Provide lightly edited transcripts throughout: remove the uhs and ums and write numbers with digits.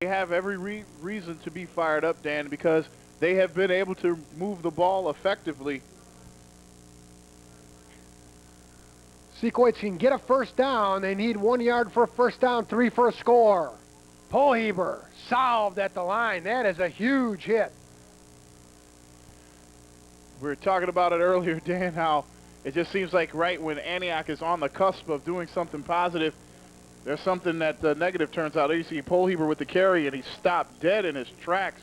They have every reason to be fired up, Dan, because they have been able to move the ball effectively. Sequoits can get a first down. They need 1 yard for a first down, 3 for a score. Poheber solved at the line. That is a huge hit. We were talking about it earlier, Dan, how it just seems like right when Antioch is on the cusp of doing something positive, there's something that negative turns out. You see Poheber with the carry, and he stopped dead in his tracks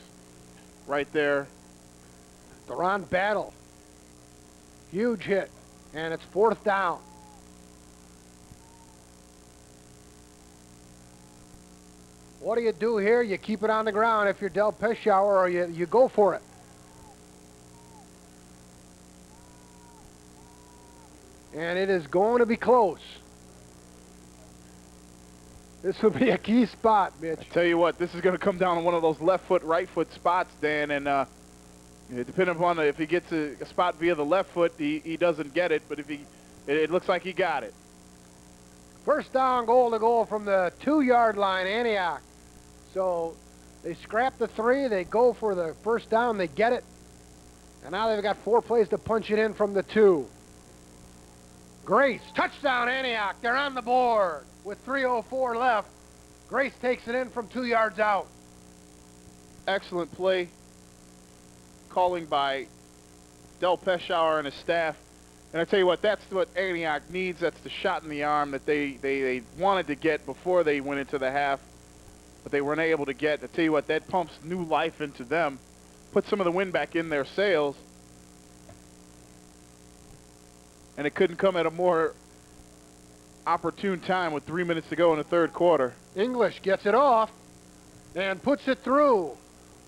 right there. Duran Battle. Huge hit. And it's 4th down. What do you do here? You keep it on the ground if you're Del Peshawar, or you go for it. And it is going to be close. This will be a key spot, Mitch. I tell you what, this is going to come down on one of those left foot, right foot spots, Dan, and depending upon if he gets a spot via the left foot, he doesn't get it, but if it looks like he got it. First down, goal to go from the 2-yard line, Antioch. So they scrap the 3, they go for the first down, they get it, and now they've got 4 plays to punch it in from the 2. Grace, touchdown Antioch, they're on the board with 3:04 left. Grace takes it in from 2 yards out. Excellent play calling by Del Peshawar and his staff. And I tell you what, that's what Antioch needs. That's the shot in the arm that they wanted to get before they went into the half, but they weren't able to get. I tell you what, that pumps new life into them, puts some of the wind back in their sails. And it couldn't come at a more opportune time with 3 minutes to go in the third quarter. English gets it off and puts it through.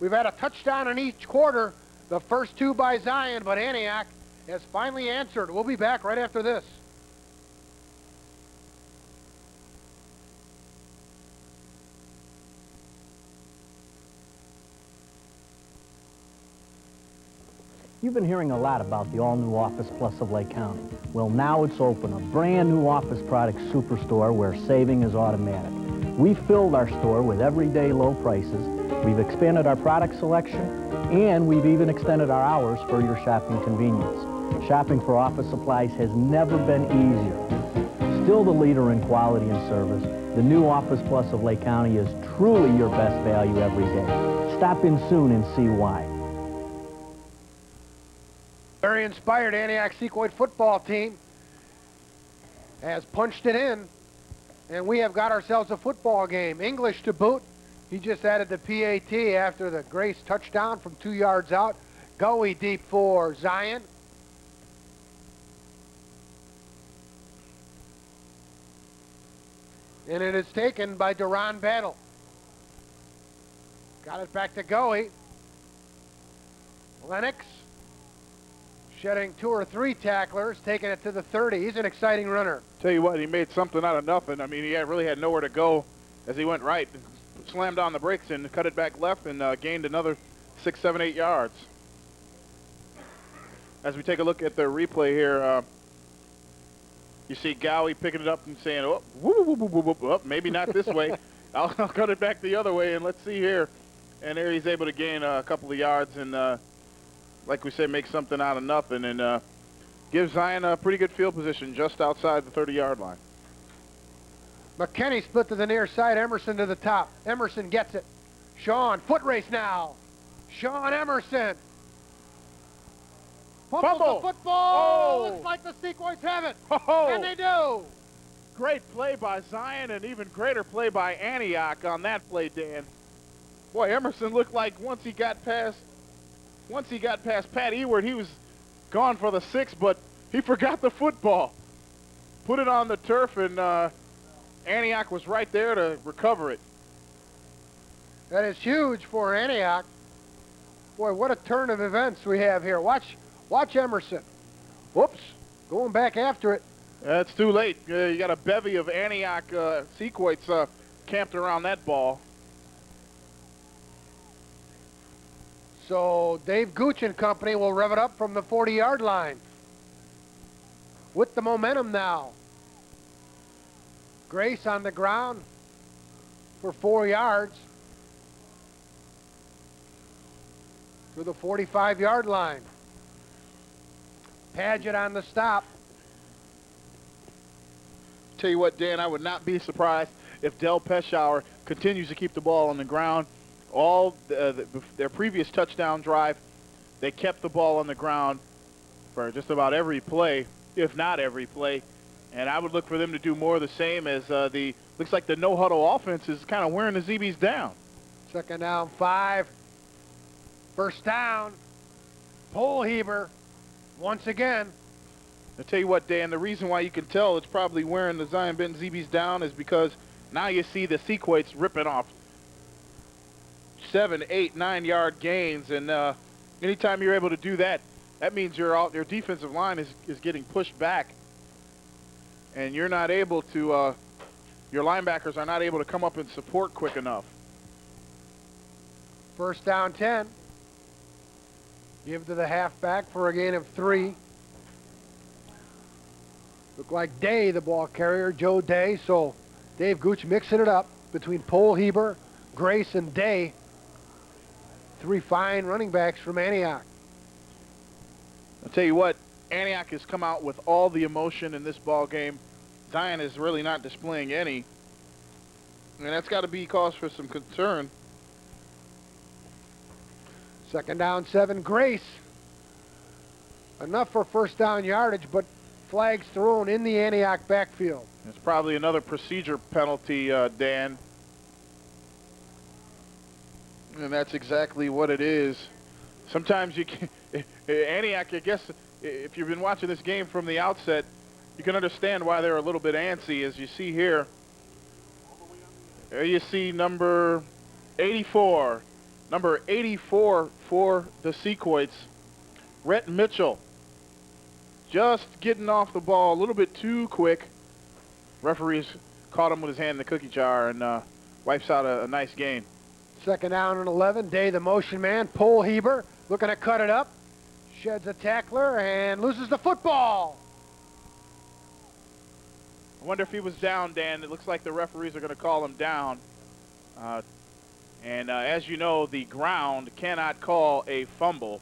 We've had a touchdown in each quarter, the first 2 by Zion, but Antioch has finally answered. We'll be back right after this. You've been hearing a lot about the all-new Office Plus of Lake County. Well, now it's open, a brand new office product superstore where saving is automatic. We've filled our store with everyday low prices, we've expanded our product selection, and we've even extended our hours for your shopping convenience. Shopping for office supplies has never been easier. Still the leader in quality and service, the new Office Plus of Lake County is truly your best value every day. Stop in soon and see why. Very inspired Antioch Sequoia football team has punched it in, and we have got ourselves a football game. English to boot. He just added the PAT after the Grace touchdown from 2 yards out. Goey deep for Zion. And it is taken by Duran Battle. Got it back to Goey. Lennox shedding 2 or 3 tacklers, taking it to the 30. He's an exciting runner. Tell you what, he made something out of nothing. I mean, he really had nowhere to go as he went right. Slammed on the brakes and cut it back left and gained another 6, 7, 8 yards. As we take a look at the replay here, you see Gowie picking it up and saying, oh, whoop, whoop, whoop, whoop, whoop. Maybe not this way. I'll cut it back the other way, and let's see here. And there he's able to gain a couple of yards and, like we said, make something out of nothing and give Zion a pretty good field position just outside the 30-yard line. McKinney split to the near side, Emerson to the top. Emerson gets it. Sean, foot race now. Sean Emerson. Fumbles Fumble. the football. Oh. Looks like the Sequoias have it. Oh. And they do. Great play by Zion and even greater play by Antioch on that play, Dan. Boy, Emerson looked like once he got past Pat Ewart, he was gone for the 6, but he forgot the football. Put it on the turf, and Antioch was right there to recover it. That is huge for Antioch. Boy, what a turn of events we have here. Watch Emerson. Whoops, going back after it. It's too late. You got a bevy of Antioch Sequoias camped around that ball. So Dave Gooch and company will rev it up from the 40-yard line. With the momentum now. Grace on the ground for 4 yards. to the 45-yard line. Paget on the stop. Tell you what, Dan, I would not be surprised if Del Peschauer continues to keep the ball on the ground. All their previous touchdown drive, they kept the ball on the ground for just about every play, if not every play. And I would look for them to do more of the same, as looks like the no-huddle offense is kind of wearing the ZBs down. 2nd down, 5. 1st down. Polheber once again. I'll tell you what, Dan, the reason why you can tell it's probably wearing the Zion Benton ZBs down is because now you see the sequoits ripping off 7, 8, 9-yard gains. And anytime you're able to do that, that means your defensive line is getting pushed back. And you're not able to, your linebackers are not able to come up and support quick enough. 1st down, 10. Give to the halfback for a gain of 3. Look like Day, the ball carrier, Joe Day. So Dave Gooch mixing it up between Polheber, Grace, and Day. 3 fine running backs from Antioch. I'll tell you what, Antioch has come out with all the emotion in this ball game. Zion is really not displaying any. And that's got to be cause for some concern. 2nd down, 7. Grace. Enough for 1st down yardage, but flags thrown in the Antioch backfield. It's probably another procedure penalty, Dan. And that's exactly what it is. Sometimes you can, Antioch, I guess, if you've been watching this game from the outset, you can understand why they're a little bit antsy, as you see here. There you see number 84. Number 84 for the Sequoits, Rhett Mitchell. Just getting off the ball a little bit too quick. Referees caught him with his hand in the cookie jar and wipes out a nice gain. 2nd down and 11. Day, the motion man. Polheber looking to cut it up. Sheds a tackler and loses the football. I wonder if he was down, Dan. It looks like the referees are going to call him down. And as you know, the ground cannot call a fumble.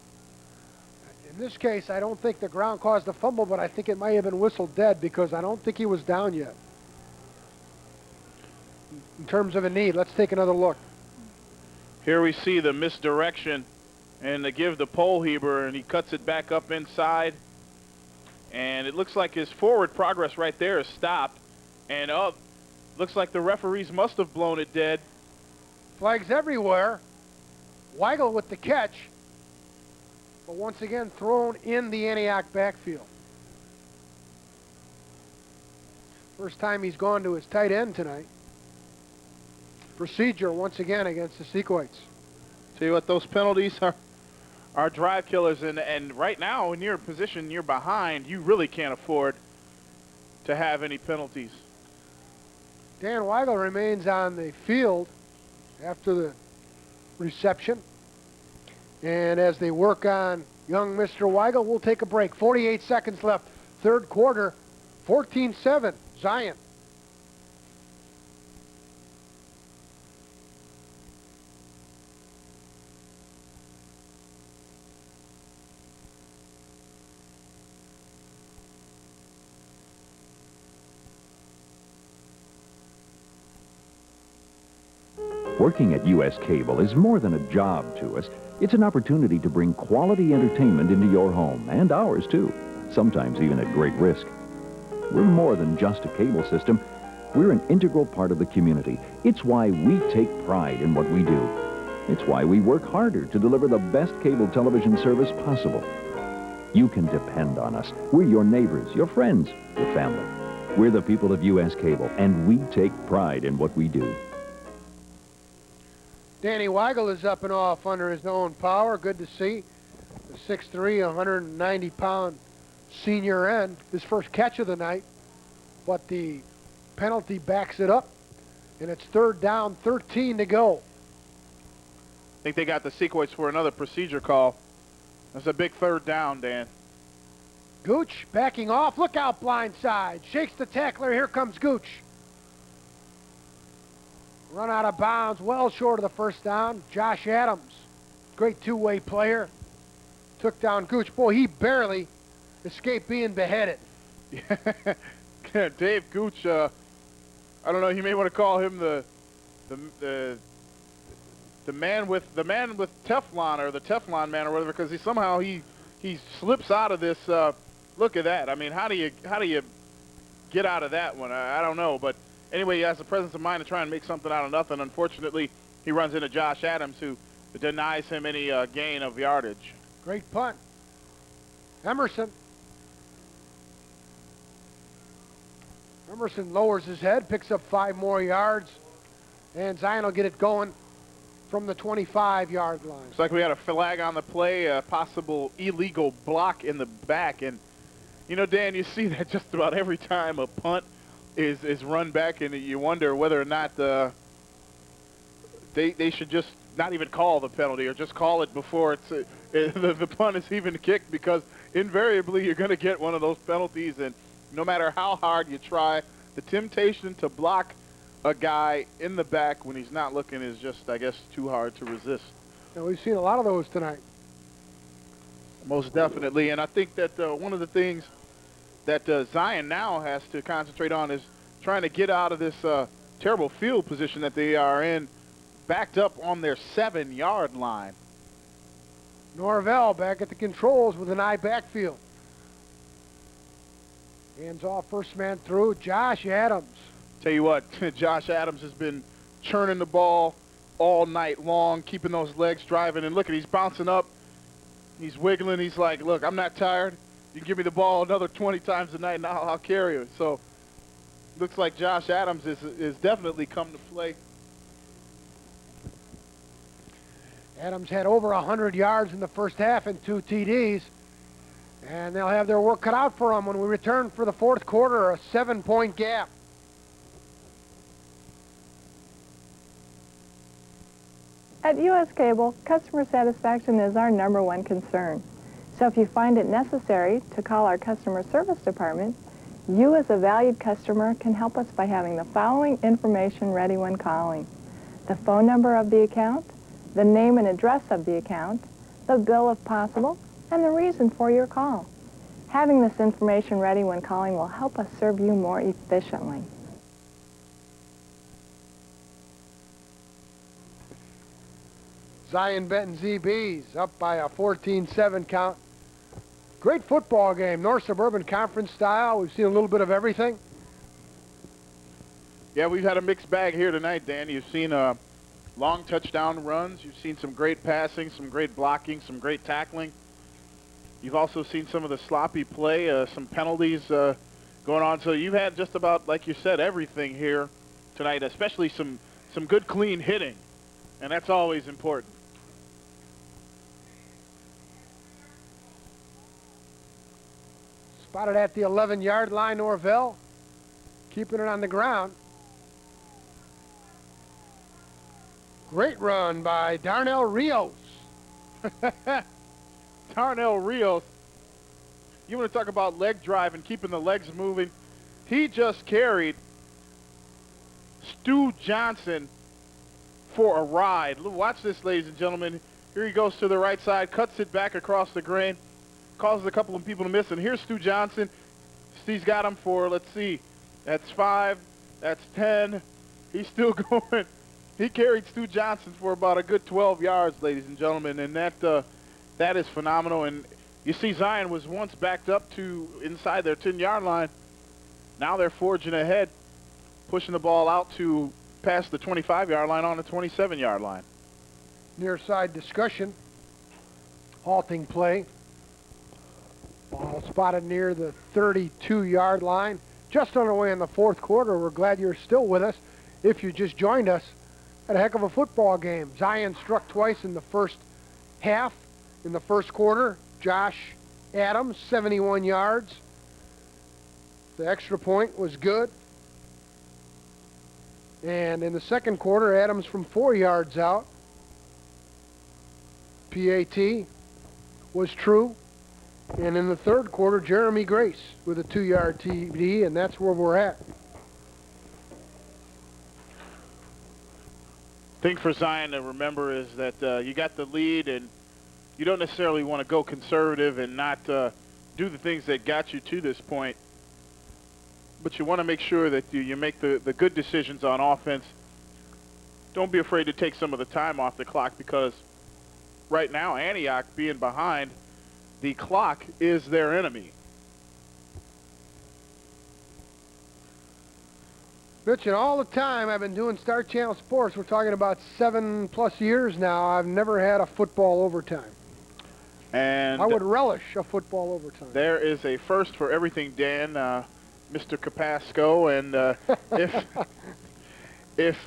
In this case, I don't think the ground caused the fumble, but I think it might have been whistled dead because I don't think he was down yet. In terms of a knee, let's take another look. Here we see the misdirection, and they give the Polheber, and he cuts it back up inside. And it looks like his forward progress right there is stopped. And looks like the referees must have blown it dead. Flags everywhere. Weigel with the catch, but once again thrown in the Antioch backfield. First time he's gone to his tight end tonight. Procedure once again against the Sequoits. Tell you what, those penalties are drive killers, and right now when you're in position, you're behind, you really can't afford to have any penalties. Dan Weigel remains on the field after the reception. And as they work on young Mr. Weigel, we'll take a break. 48 seconds left, 3rd quarter, 14-7, Zion. Working at U.S. Cable is more than a job to us. It's an opportunity to bring quality entertainment into your home, and ours too, sometimes even at great risk. We're more than just a cable system. We're an integral part of the community. It's why we take pride in what we do. It's why we work harder to deliver the best cable television service possible. You can depend on us. We're your neighbors, your friends, your family. We're the people of U.S. Cable, and we take pride in what we do. Danny Weigel is up and off under his own power. Good to see. The 6'3", 190-pound senior end, his first catch of the night. But the penalty backs it up, and it's 3rd down, 13 to go. I think they got the Sequoits for another procedure call. That's a big 3rd down, Dan. Gooch backing off. Look out, blind side. Shakes the tackler. Here comes Gooch. Run out of bounds, well short of the 1st down. Josh Adams Great two-way player. Took down Gooch. Boy, he barely escaped being beheaded. Yeah, Dave Gooch. I don't know. You may want to call him the man with Teflon, or the Teflon man, or whatever, because he slips out of this. Look at that. I mean, how do you get out of that one? I don't know, but anyway, he has the presence of mind to try and make something out of nothing. Unfortunately, he runs into Josh Adams, who denies him any gain of yardage. Great punt. Emerson lowers his head, picks up 5 more yards, and Zion will get it going from the 25-yard line. Looks like we had a flag on the play, a possible illegal block in the back. And, you know, Dan, you see that just about every time a punt is run back, and you wonder whether or not they should just not even call the penalty, or just call it before the punt is even kicked, because invariably you're going to get one of those penalties, and no matter how hard you try, the temptation to block a guy in the back when he's not looking is just, I guess, too hard to resist. And we've seen a lot of those tonight. Most definitely, and I think that one of the things that Zion now has to concentrate on is trying to get out of this terrible field position that they are in, backed up on their 7-yard line. Norvell back at the controls with an eye backfield. Hands off, first man through, Josh Adams. Tell you what, Josh Adams has been churning the ball all night long, keeping those legs driving. And look, he's bouncing up. He's wiggling. He's like, look, I'm not tired. You give me the ball another 20 times a night, and I'll carry it. So looks like Josh Adams is definitely come to play. Adams had over 100 yards in the first half and 2 TDs. And they'll have their work cut out for them when we return for the fourth quarter, a 7-point gap. At U.S. Cable, customer satisfaction is our #1 concern. So if you find it necessary to call our customer service department, you as a valued customer can help us by having the following information ready when calling: the phone number of the account, the name and address of the account, the bill if possible, and the reason for your call. Having this information ready when calling will help us serve you more efficiently. Zion Benton ZBs up by a 14-7 count. Great football game, North Suburban Conference style. We've seen a little bit of everything. Yeah, we've had a mixed bag here tonight, Dan. You've seen long touchdown runs. You've seen some great passing, some great blocking, some great tackling. You've also seen some of the sloppy play, some penalties going on. So you've had just about, like you said, everything here tonight, especially some good clean hitting, and that's always important. Spotted at the 11-yard line, Norvell, keeping it on the ground. Great run by Darnell Rios. Darnell Rios, you want to talk about leg drive and keeping the legs moving. He just carried Stu Johnson for a ride. Watch this, ladies and gentlemen. Here he goes to the right side, cuts it back across the grain, causes a couple of people to miss. And here's Stu Johnson. Steve's got him for, let's see, that's 5, that's 10. He's still going. He carried Stu Johnson for about a good 12 yards, ladies and gentlemen, and that is phenomenal. And you see Zion was once backed up to inside their 10-yard line. Now they're forging ahead, pushing the ball out to past the 25-yard line on the 27-yard line. Near side discussion. Halting play. Ball spotted near the 32-yard line. Just underway in the fourth quarter. We're glad you're still with us. If you just joined us, had a heck of a football game. Zion struck twice in the first half. In the first quarter, Josh Adams, 71 yards. The extra point was good. And in the second quarter, Adams from 4 yards out. PAT was true. And in the third quarter, Jeremy Grace with a 2-yard TD, and that's where we're at. thing for Zion to remember is that you got the lead, and you don't necessarily want to go conservative and not do the things that got you to this point. But you want to make sure that you make the good decisions on offense. Don't be afraid to take some of the time off the clock, because right now, Antioch being behind, the clock is their enemy. Mitch, and all the time I've been doing Star Channel Sports, we're talking about 7+ years now, I've never had a football overtime. And I would relish a football overtime. there is a first for everything, Dan, Mr. Capasco, and if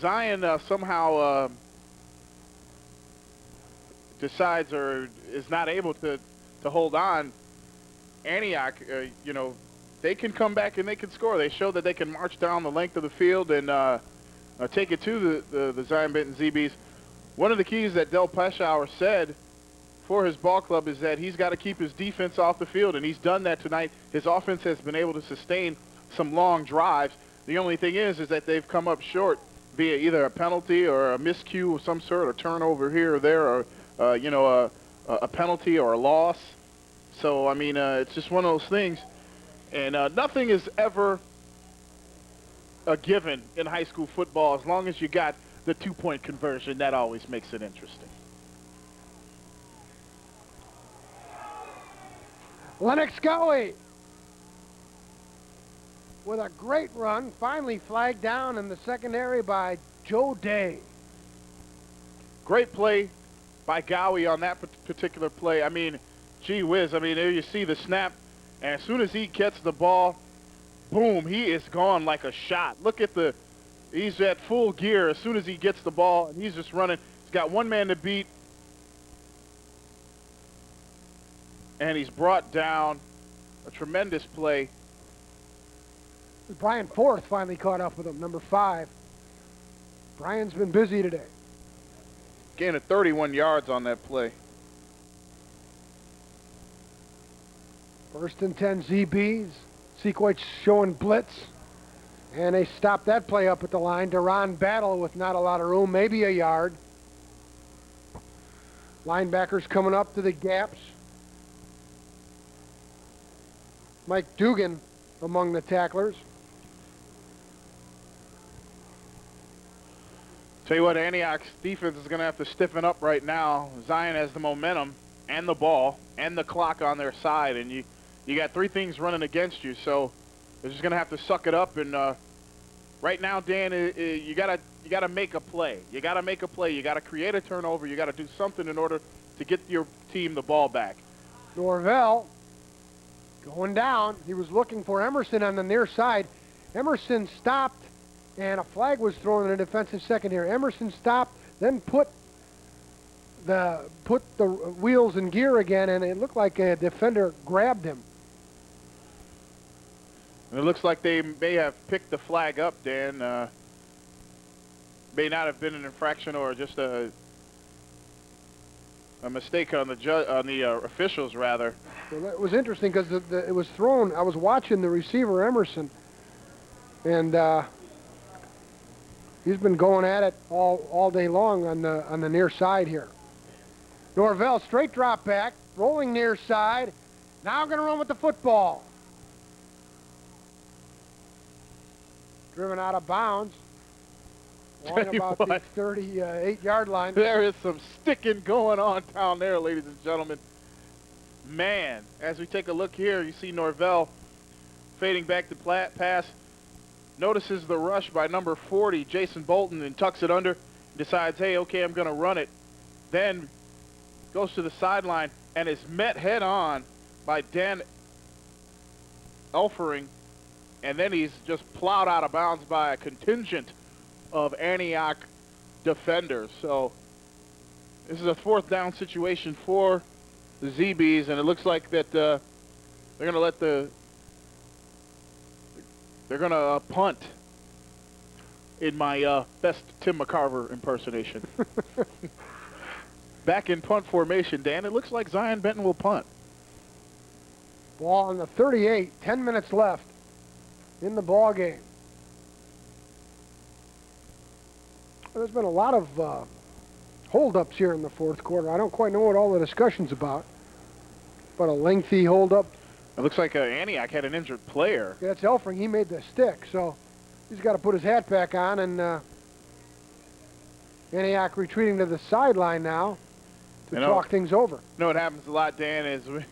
Zion somehow decides or is not able to hold on, Antioch, they can come back and they can score. They show that they can march down the length of the field and take it to the Zion Benton ZBs. One of the keys that Del Peschauer said for his ball club is that he's got to keep his defense off the field, and he's done that tonight. His offense has been able to sustain some long drives. The only thing is that they've come up short via either a penalty or a miscue of some sort, or turnover here or there, or a penalty or a loss. So, I mean, it's just one of those things. And nothing is ever a given in high school football. As long as you got the two-point conversion, that always makes it interesting. Lennox Gowie with a great run, finally flagged down in the secondary by Joe Day. Great play by Gowie on that particular play. I mean, gee whiz. I mean, there you see the snap, and as soon as he gets the ball, boom, he is gone like a shot. Look at he's at full gear as soon as he gets the ball, and he's just running. He's got one man to beat, and he's brought down. A tremendous play. Brian Forth finally caught up with him, number 5. Brian's been busy today. Gain of 31 yards on that play. 1st and 10 ZBs. Sequoits showing blitz. And they stopped that play up at the line. Duran Battle with not a lot of room, maybe a yard. Linebackers coming up to the gaps. Mike Dugan among the tacklers. Tell you what, Antioch's defense is going to have to stiffen up right now. Zion has the momentum and the ball and the clock on their side, and you got 3 things running against you, so they're just going to have to suck it up. And right now, Dan, you gotta make a play. You got to make a play. You got to create a turnover. You got to do something in order to get your team the ball back. Norvell going down. He was looking for Emerson on the near side. Emerson stopped, and a flag was thrown in the defensive secondary. Emerson stopped, then put the wheels in gear again, and it looked like a defender grabbed him. And it looks like they may have picked the flag up, Dan. May not have been an infraction or just a mistake on the officials, rather. Well, that was interesting because it was thrown. I was watching the receiver, Emerson, and he's been going at it all day long on the near side here. Norvell, straight drop back, rolling near side. Now going to run with the football. Driven out of bounds. Along about the 38-yard line. There is some sticking going on down there, ladies and gentlemen. Man, as we take a look here, you see Norvell fading back the pass. Notices the rush by number 40, Jason Bolton, and tucks it under. Decides, hey, okay, I'm going to run it. Then goes to the sideline and is met head on by Dan Elfering. And then he's just plowed out of bounds by a contingent of Antioch defenders. So this is a 4th down situation for the ZBs, and it looks like that they're going to let they're going to punt in my best Tim McCarver impersonation. Back in punt formation, Dan. It looks like Zion Benton will punt. Ball on the 38, 10 minutes left in the ball game. There's been a lot of holdups here in the fourth quarter. I don't quite know what all the discussion's about, but a lengthy holdup. It looks like Antioch had an injured player. Yeah, that's Elfring. He made the stick, so he's got to put his hat back on, and Antioch retreating to the sideline now to talk things over. You know what happens a lot, Dan, is when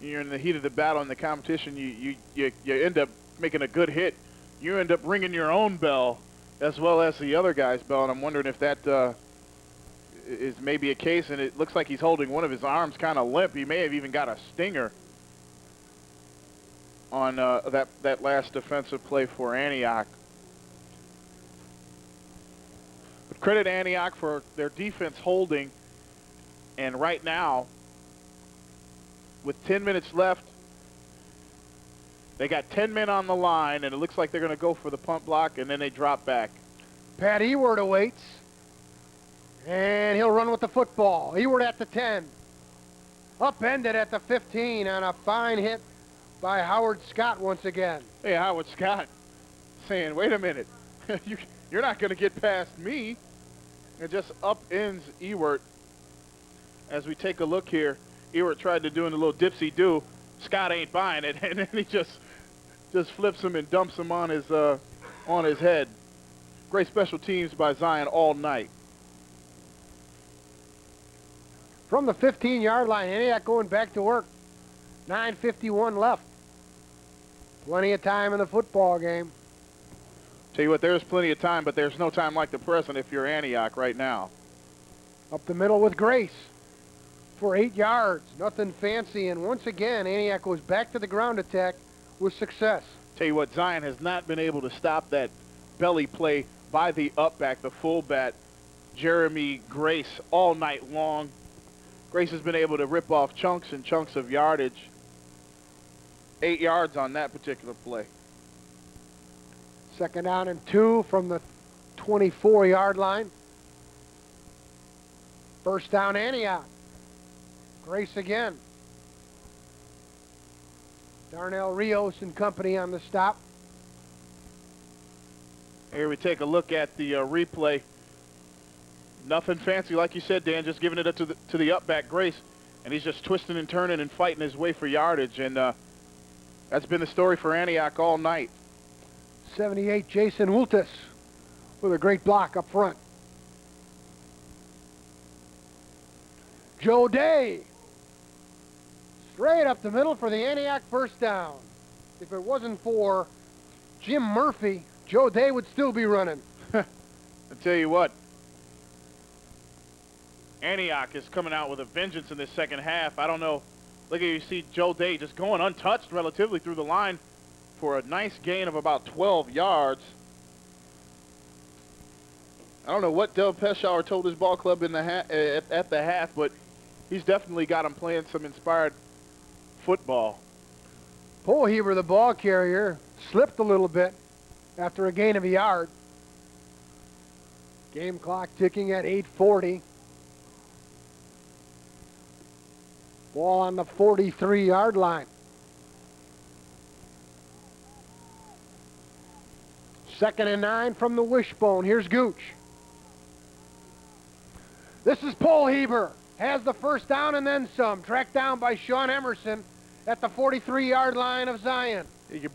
you're in the heat of the battle in the competition, you end up making a good hit. You end up ringing your own bell as well as the other guy's bell, and I'm wondering if that is maybe a case, and it looks like he's holding one of his arms kind of limp. He may have even got a stinger on that last defensive play for Antioch. But credit Antioch for their defense holding, and right now, with 10 minutes left, they got 10 men on the line, and it looks like they're going to go for the punt block, and then they drop back. Pat Ewart awaits, and he'll run with the football. Ewart at the 10. Upended at the 15 on a fine hit by Howard Scott once again. Hey, Howard Scott saying, wait a minute, you're not going to get past me. And just upends Ewart. As we take a look here, Ewart tried to do a little dipsy-do. Scott ain't buying it, and then he just flips him and dumps him on his head. Great special teams by Zion all night. From the 15-yard line, Antioch going back to work. 9:51 left. Plenty of time in the football game. Tell you what, there's plenty of time, but there's no time like the present if you're Antioch right now. Up the middle with Grace for 8 yards. Nothing fancy, and once again, Antioch goes back to the ground attack with success. Tell you what, Zion has not been able to stop that belly play by the upback, the fullback, Jeremy Grace, all night long. Grace has been able to rip off chunks and chunks of yardage. 8 yards on that particular play. 2nd down and 2 from the 24-yard line. 1st down, Antioch. Grace again. Darnell Rios and company on the stop. Here we take a look at the replay. Nothing fancy, like you said, Dan, just giving it up to the upback, Grace, and he's just twisting and turning and fighting his way for yardage, and that's been the story for Antioch all night. 78, Jason Wultis with a great block up front. Joe Day, straight up the middle for the Antioch 1st down. If it wasn't for Jim Murphy, Joe Day would still be running. I tell you what, Antioch is coming out with a vengeance in this second half. I don't know. Look at you see Joe Day just going untouched relatively through the line for a nice gain of about 12 yards. I don't know what Del Peschauer told his ball club in the at the half, but he's definitely got him playing some inspired football. Polheber, the ball carrier, slipped a little bit after a gain of a yard. Game clock ticking at 8:40. Ball on the 43-yard line. 2nd and 9 from the wishbone. Here's Gooch. This is Polheber. Has the 1st down and then some. Tracked down by Sean Emerson at the 43-yard line of Zion.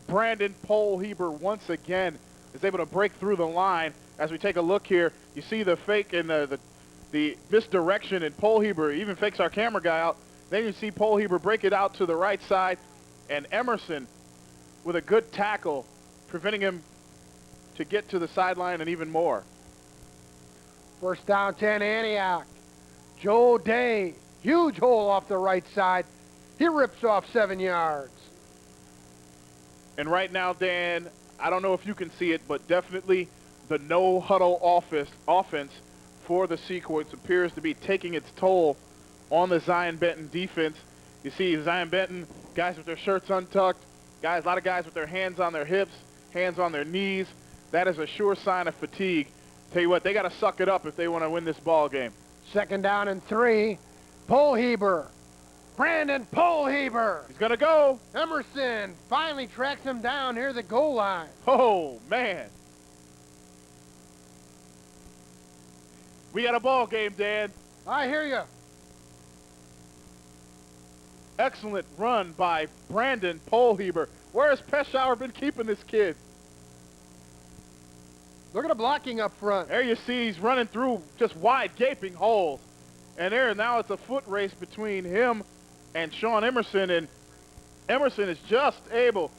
Brandon Polheber once again is able to break through the line. As we take a look here, you see the fake and the misdirection, and Polheber even fakes our camera guy out. Then you see Polheber break it out to the right side, and Emerson with a good tackle, preventing him to get to the sideline and even more. 1st down, 10, Antioch. Joe Day, huge hole off the right side. He rips off 7 yards. And right now, Dan, I don't know if you can see it, but definitely the no-huddle offense for the Sequoits appears to be taking its toll on the Zion Benton defense. You see Zion Benton, guys with their shirts untucked, a lot of guys with their hands on their hips, hands on their knees. That is a sure sign of fatigue. Tell you what, they got to suck it up if they want to win this ball game. 2nd down and 3. Polheber. Brandon Polheber. He's going to go. Emerson finally tracks him down near the goal line. Oh, man. We got a ball game, Dan. I hear you. Excellent run by Brandon Polheber. Where has Peschauer been keeping this kid? Look at the blocking up front. There you see he's running through just wide, gaping holes. And there now it's a foot race between him and Sean Emerson, and Emerson is just able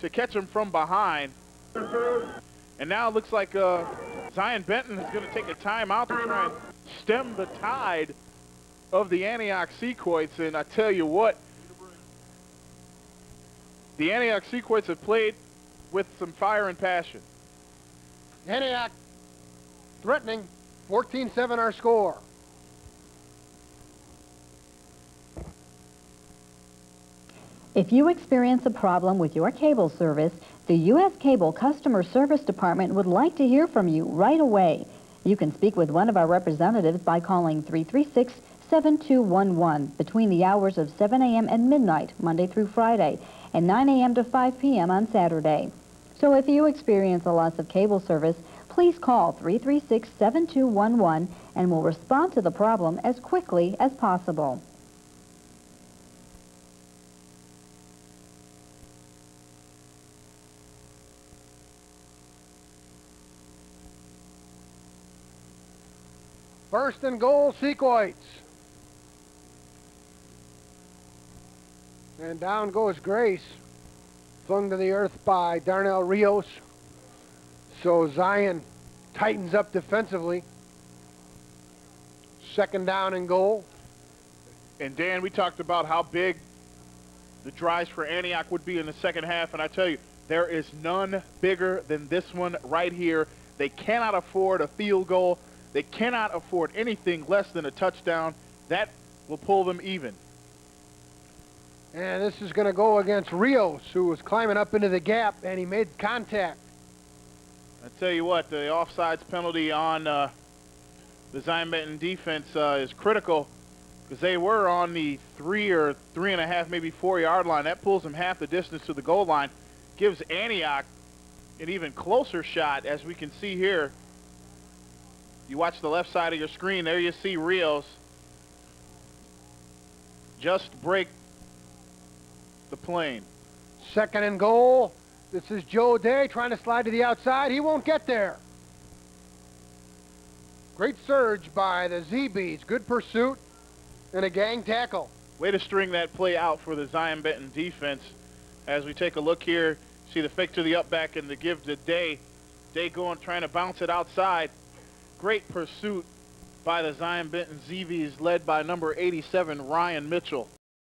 to catch him from behind. And now it looks like Zion Benton is going to take a timeout to try and stem the tide of the Antioch Sequoits. And I tell you what, the Antioch Sequoits have played with some fire and passion. Antioch threatening, 14-7 our score. If you experience a problem with your cable service, the U.S. Cable Customer Service Department would like to hear from you right away. You can speak with one of our representatives by calling 336-7211 between the hours of 7 a.m. and midnight, Monday through Friday, and 9 a.m. to 5 p.m. on Saturday. So if you experience a loss of cable service, please call 336-7211 and we'll respond to the problem as quickly as possible. First and goal, Sequoits. And down goes Grace. Flung to the earth by Darnell Rios. So Zion tightens up defensively. Second down and goal. And Dan, we talked about how big the drives for Antioch would be in the second half, and I tell you, there is none bigger than this one right here. They cannot afford a field goal. They cannot afford anything less than a touchdown. That will pull them even. And this is going to go against Rios, who was climbing up into the gap, and he made contact. I tell you what, the offsides penalty on the Zion Benton defense is critical, because they were on the 3 or 3.5, maybe 4-yard line. That pulls them half the distance to the goal line, gives Antioch an even closer shot, as we can see here. You watch the left side of your screen, there you see Rios just break the plane. Second and goal. This is Joe Day trying to slide to the outside. He won't get there. Great surge by the Z-Bees. Good pursuit and a gang tackle. Way to string that play out for the Zion Benton defense. As we take a look here, see the fake to the up back and the give to Day. Day going, trying to bounce it outside. Great pursuit by the Zion Benton Z-Bees, led by number 87, Ryan Mitchell.